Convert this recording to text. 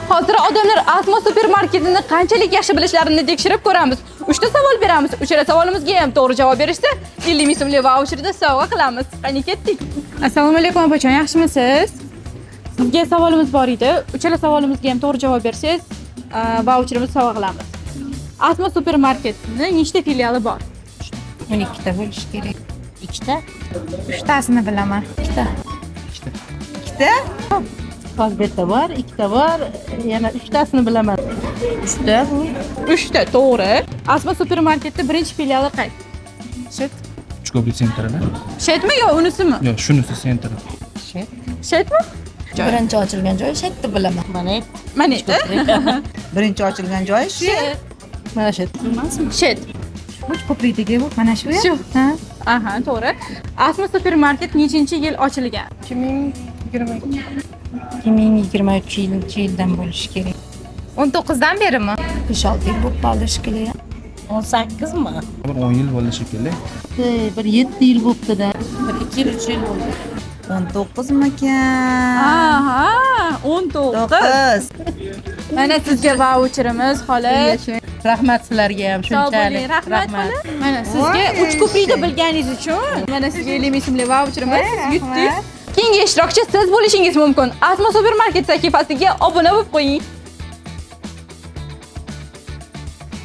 Hozir odamlar Asma supermarketini qanchalik yaxshi bilishlarini tekshirib ko'ramiz. 3 ta savol beramiz. Uchala savolimizga ham to'g'ri javob berishsa, 50 ming so'mlik vaucherni sovg'a qilamiz. Qani ketdik. Assalomu alaykum opajon, yaxshimisiz? Sizga savolimiz bor edi. Uchala savolimizga ham to'g'ri javob bersangiz, vaucherimizni sovg'a qilamiz. Asma supermarketining nechta filiali bor? 12 ta bo'lishi kerak. 2 ta? 3 tasini bilaman. 2 ta. 2 ta? Hozbetda bor, 2 ta bor, yana 3 tasini bilaman. 3 ta bu. 3 ta, to'g'ri. Asma supermarketning birinchi filiali qaysi? Shet. Uchko'prik sentrida. Shetmi yo unisimi? Yo'q, shunisi sentrida. Shetmi? Birinchi ochilgan joyi Shetni bilaman. Mana Birinchi ochilgan joyi shu. Mana shu. Emasmi? Shet. Uchko'prikdagi bu, mana shu. Shu. Ha. Aha, to'g'ri. Asma supermarket nechinchi yil ochilgan? 2023-yildan bo'lishi kerak. 19 dan berimi? 5-6 yil bo'lib qoldi shekilli. 18 mi? Bir 10 yil bo'ldi shekilli. Bir 7 yil bo'libdi-da. Bir 2 yil 3 yil bo'ldi. 19 mikan? Aha, 19. Mana sizga vaucherimiz, xolos. Rahmat sizlarga ham Sog' bo'ling, shunchalik. rahmat xolos. Mana sizga 3 ko'prikni bilganingiz uchun mana sizga 50 ming so'mlik vaucherimiz yutdik. Keyingi ishtirokchi siz bo'lishingiz mumkin. Asma supermarket sahifasiga obuna bo'lib qo'ying.